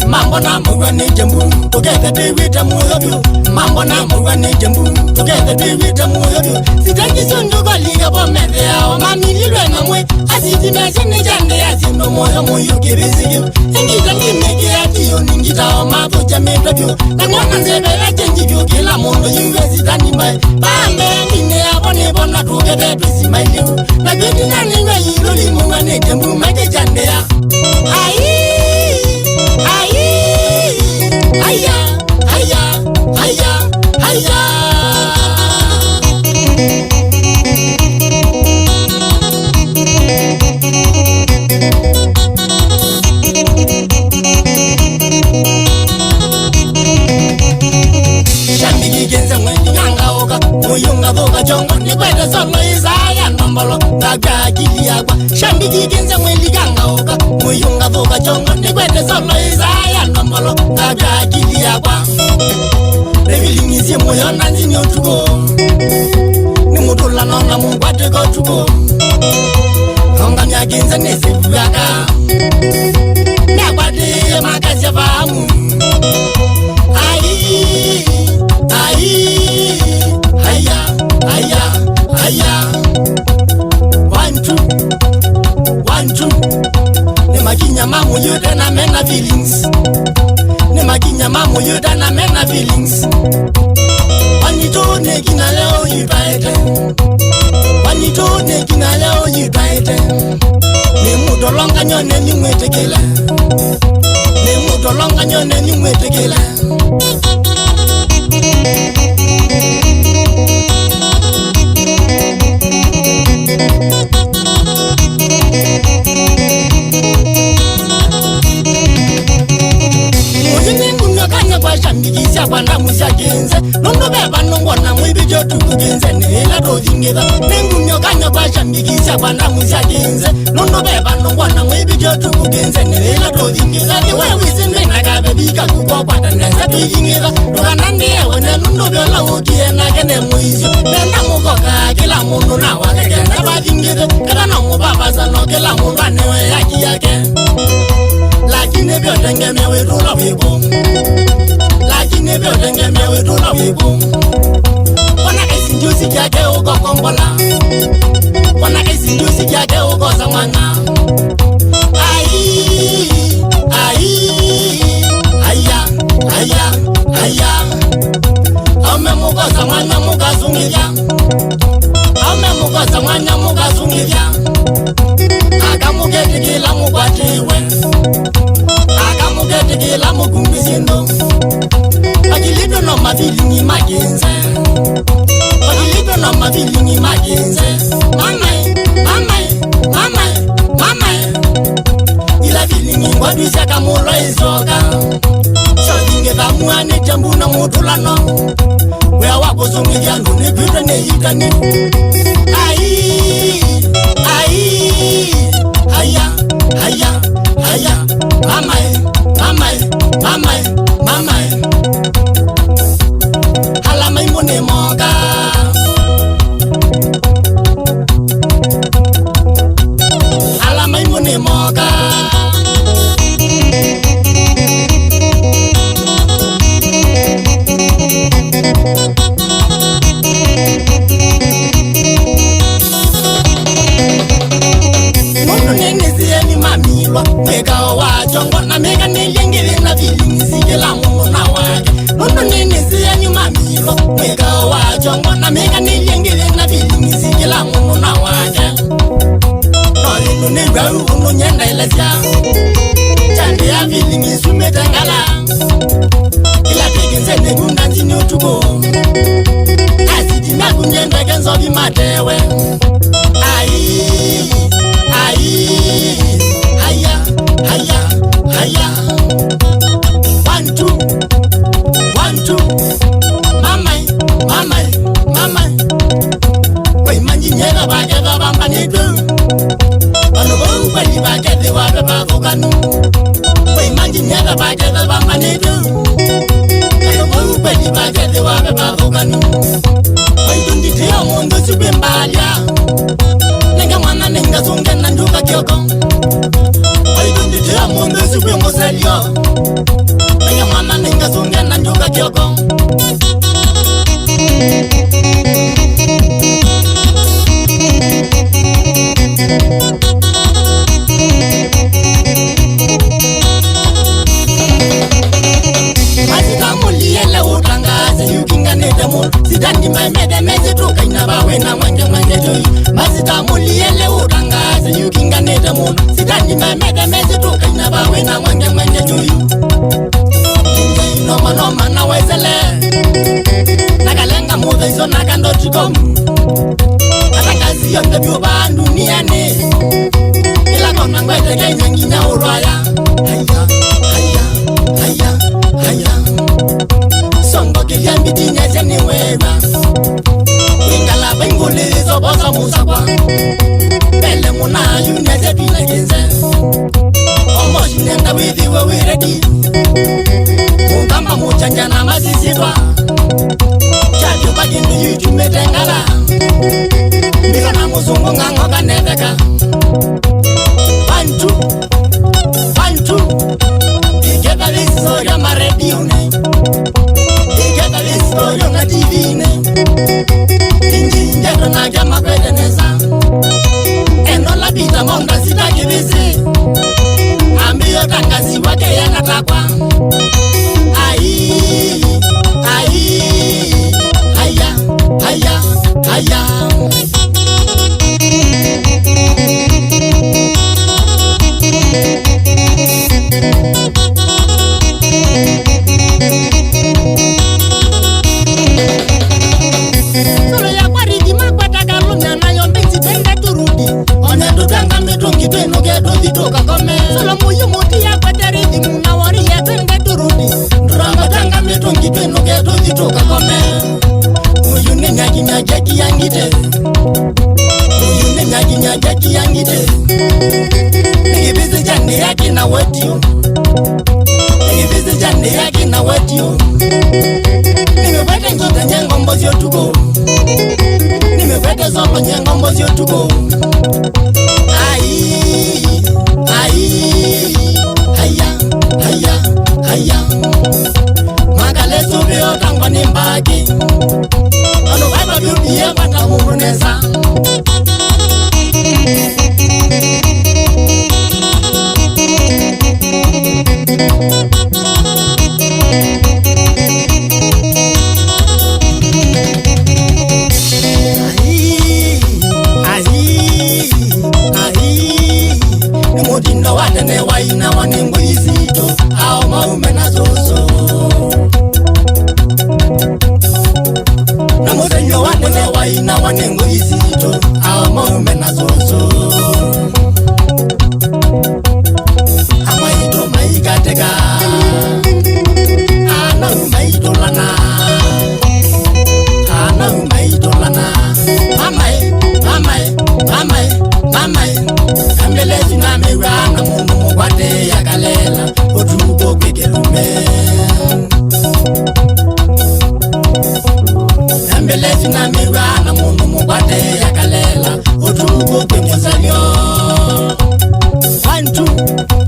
Mambo na mugani jambu together David Moyodu mambo na mugani jambu together David Moyodu sitangi sundu goliga bomede o mamili lwenga mwe asiti machine jande asino moyo moyo kibisigi ingita ngimege atiyo ningita o mabu jameda byo nangwana nzebela chenji byo kila mundu university ni mai bambe ngine abone bona together bisi mai na gidi na ninga yiroli mugani jambu mage jande ya Muyunga boga chongo ni kwete solo izaya nombolo Gaga kili agwa Shambiki genza mweli ganga oka Muyunga boga chongo ni kwete solo izaya nombolo Gaga kili agwa Revilingizie moyo nanzi ni otuko Ni mutula nonga mungwate kotuko Konga mya genza nesefu yaka Nyabade makasi ya fahamu Aya 1 2 ne maginya mamu yuda na mena feelings ne maginya mamu yuda na mena feelings wanito ne kina leo yubaite wanito ne kina leo yubaite ne mudolonga nyone ni mwetekela ne mudolonga nyone ni mwetekela Shambikisha kwanda mushagenze Nondo beba nongona mwibijo tukugenze Nela dojingeza Nengu nyokanya kwa shambikisha kwanda mushagenze Nondo beba nongona mwibijo tukugenze Nela dojingeza Niwe wisinde nakabebika kuko kwa tendenza dojingeza Tukanandi ewe ne nundo biola ukie na kene muizyo Nenda mukoka kila mundu na wakagenda bajingeza Kada na mubaba no kila mundu anewe yaki yake Lakini bio tenge mewe tula wibu Lakini bio tenge mewe tula wibu Wana kaisi njusi kiake uko kombola Wana kaisi njusi kiake uko samana Aya Ome muko samana muka sungivya Ome muko samana muka sungivya Aka mugeti kila mukwatiwe Akamugete kila mukumbisindo Pakilido no mafilingi magenze Pakilido no mafilingi magenze Mamae Ila filingi ngwadwisha kamulo isoka Shodinge dhamuane jambu na mutulano Wea wako sungivya ndune pita ne yitani Aya Mamae Halama imone moga Halama imone moga Mundu nenezi ni mamilwa Mega wa chongo na mega nilengele na feelings kila mundu na wake Mundu nenezi ni mamilwa Mega wa chongo na mega nilengele na feelings kila mundu na wake Noli nunegwa unu nyenda ilazia Chande ya feelings umetangala Ila tekinze negunda nzini utuko Asiti na kunyenda kenzo bimatewe Aya bathukanu imagine yada bageza bamanidu ayo kweli bageze wabe bathukanu nditio mundu subimbalia ninga mwana ninga sunge na njuka kyoko nditio mundu subimuselio ninga mwana ninga sunge na njuka kyoko Sidani maimede mezi tuka inabawe na mwenge joyi Mazita muliele utangaze yukinga nete muna Sidani maimede mezi tuka inabawe na mwenge joyi Kinga inoma noma na wezele Nakalenga muda iso nakando chikomu Atakazi yonde biuba duniani Ila kona ngwete kenya nginya urwaya Haya Songo kiliambi tinyeze ni weba Wingala benguli zoboza musakwa Bele muna yuneze pinegenze Omoshi nenda withiwe wiredi Mungamba muchanja na mazizitwa Chabyo bagindu yujume tengala Mbika na muzungu ngango kanetheka Pantu Iketa visoria marediune Story on a TV ne Inji njeto na jama kwede neza Endo la bita monga sita kibisi Ambiyo tangazi wake ya natakwa Haya Solo muyu muti ya kwateri di muna wari ya twende turudi Drama tanga mitungi twenu geto zituka kome Muyu ni nyaki nyaki yangite Nigibizi jandi yaki na wetio Nimewete njote nyengo mbozi otuko Nimewete zolo nyengo mbozi otuko Haya Magale subi otangwa ni mbaki Ono waiba biubiye wata murunesa Nimutindo watene waina wanembo izito Ao maume na zozo Nimutindo watene waina wanembo izito Ao maume na zozo Amaito maigateka Ana umaito lana Ambelezi na mirana mungu mwate ya kalela Otuko kwekelume Ambelezi na mirana mungu mwate ya kalela Otuko kwekelume 1, 2